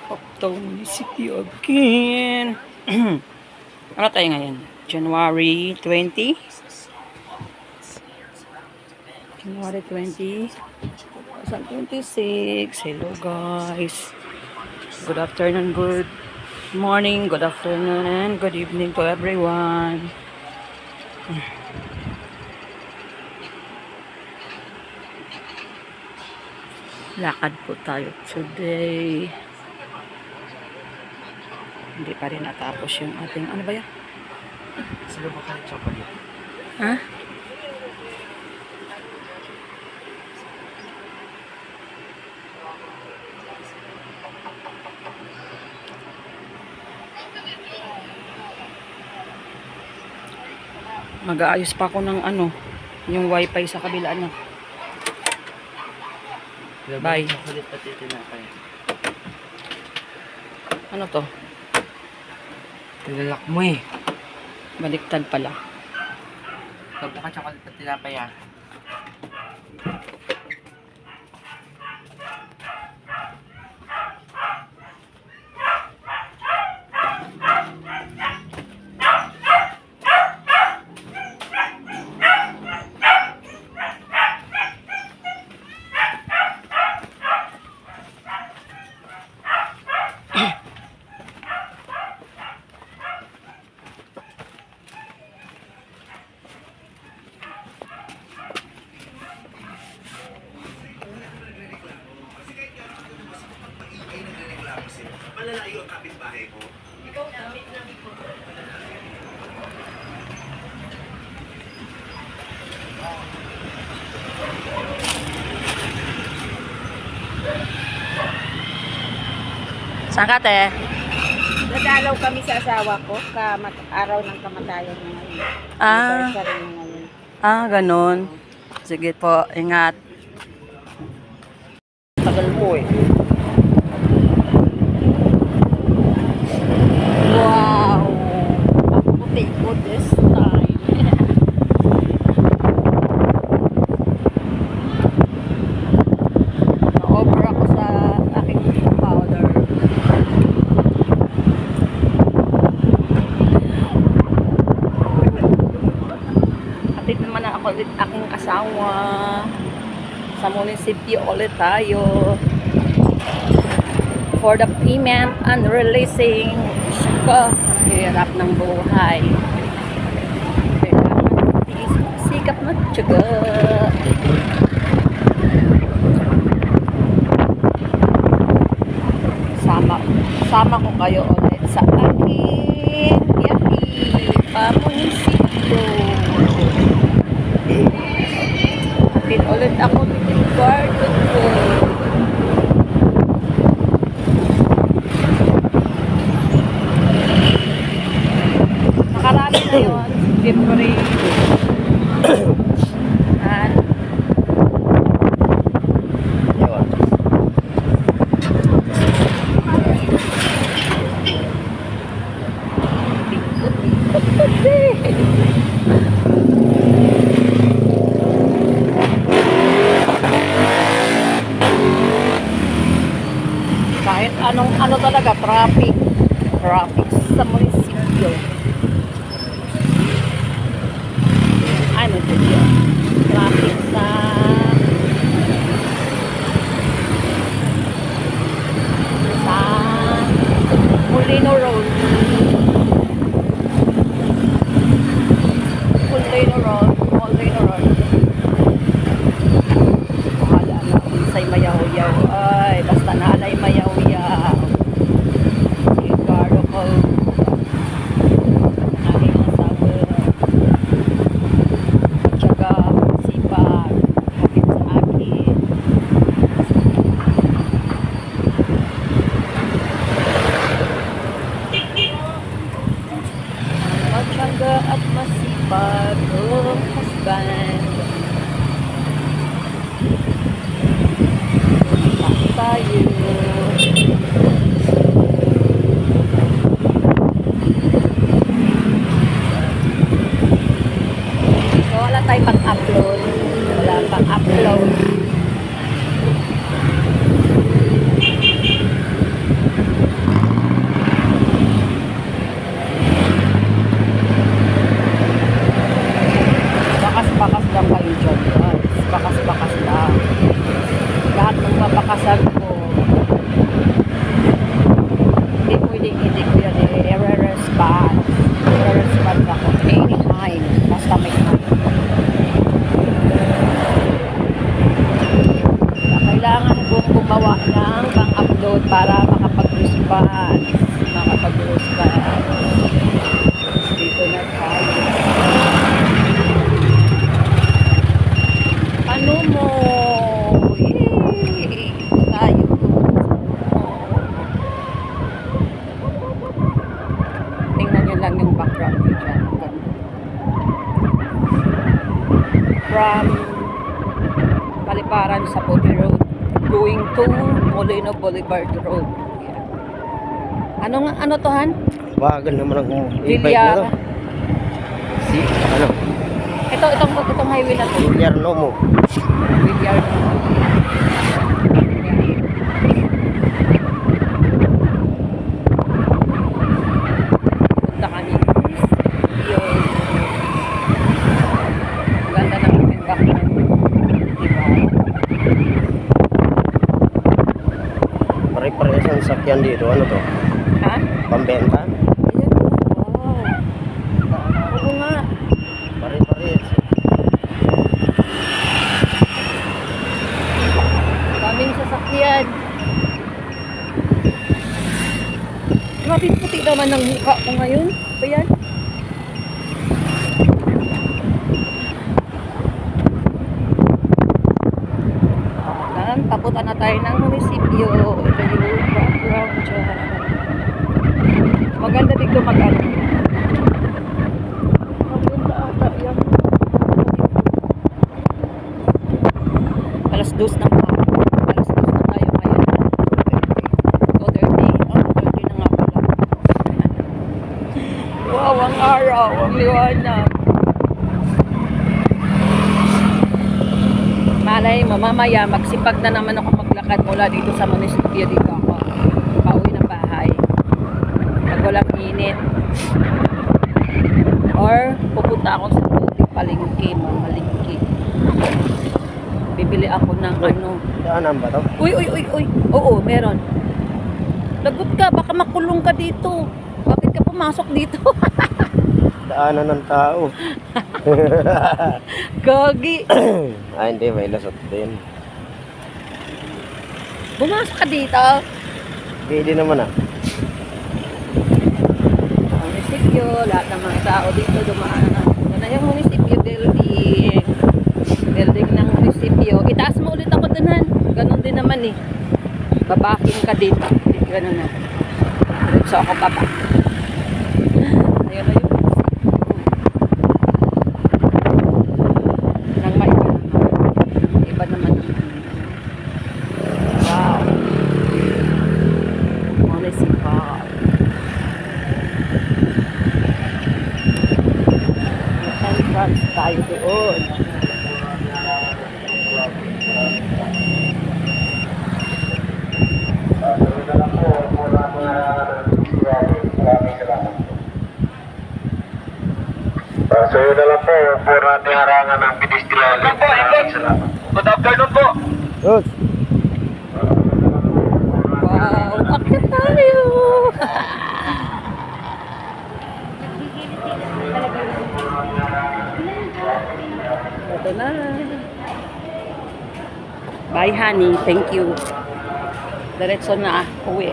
Octo Municipio again. Ano tayo ngayon? January 20? January 20, 2026. Hello guys. Good afternoon, good morning, good afternoon, and good evening to everyone. Lakad po tayo today. Hindi pa rin natapos yung ating, ano ba yan? Sila ba kayo chocolate? Ha? Mag-aayos pa ako ng ano, yung wifi sa kabila niya. Bye. Chocolate pati tinapay. Ano to? Nilalak mo eh. Baliktad pala. Sabi ka chocolate pati tinapay ah. Malalayo ang kapitbahay mo. Ikaw damit na ito. Saan ka, te? Nadalaw kami sa asawa ko, araw ng kamatayan niya ngayon. Ah. Anniversary niya ngayon. Ganun. Sige po, ingat. Tagal mo eh. Wow! Ang puti ko this time. Na-over ako sa aking powder. Atid naman na ako ulit aking asawa. Sa munisipyo ulit tayo. For the payment and releasing. Ko, ang hirap ng buhay. Kailangan sikap na tiyaga. Sama ko kayo ulit sa aking biyahe pamunisipyo. Atin ulit ako ng kwarto ko. Nakarami na yun. February. Kahit ano talaga, traffic sa munisipyo. Ano po yun? Traffic sa Molino Road. Molino Road. Bahala na say mayaw-yaw. Ay, basta nalay mayaw-yaw. Sigaro ko. Aking asawa. Tsaka sipag. Kapit sa akin. Matyaga at masipag ang husband. Tayo. pinakasal ko. Hindi pwedeng hindi ko yan i-respond. I-respond ako anytime. Basta may time. Kailangan kong gumawa ng pang-upload para makapag-respond. Dito na tayo. Ano mo? Yay! Tayo. Tingnan nyo lang yung background ko dyan. From Paliparan sa Puti Road going to Molino Boulevard Road. Yeah. Ano to, Han? Bagal naman ang e-bike na Villar. to. Si, ano? Itong highway na to. Villar Nomo. Villar. Punta kami. Yung ganda ng aking background. Diba? Pare-parehas ang sakyan dito. Ano to? Ha? Pambenta? Ayan. Wow. Oo nga. Pare-parehas. Daming sasakyan. Grabe puti naman ng mukha ko ngayon. Ba yan? Ayan, papunta na tayo ng munisipyo. Ito yung background dyan. Maganda dito mag-ano. Maganda ata yan. Alas 2 ng hapon. Alas 2 na tayo ngayon. 2:30. 2:30 na nga pala. Wow, ang araw. Ang liwanag. Malay mo, mamaya magsipag na naman ako maglakad mula dito sa munisipyo. Dito ako. Pauwi ng bahay. Pag walang init. Or pupunta ako sa palengke. Mamalingke. Bibili ako ng ano. Daanan ba to? Uy. Oo, meron. Lagot ka, baka makulong ka dito. Bakit ka pumasok dito? Daanan ng tao. Gagi. Hindi, may lasot din. Pumasok ka dito. Pwede naman ah. Munisipyo, lahat ng mga tao dito dumaan. Yan na yung munisipyo building. Building ng munisipyo. Itaas mo ulit ako dun, Han. Ganon din naman eh. Babaking ka dito. Ganon na. So ako baba. Ayun na yung nang maiba naman. Iba naman. Wow. Municipal. Entrance tayo doon. So yun na lang po, for ating harangan ng pedestrian. Salamat. Good afternoon po. Good. Wow, akit tayo. Ito na. Bye, honey. Thank you. Diretso na. Uwi.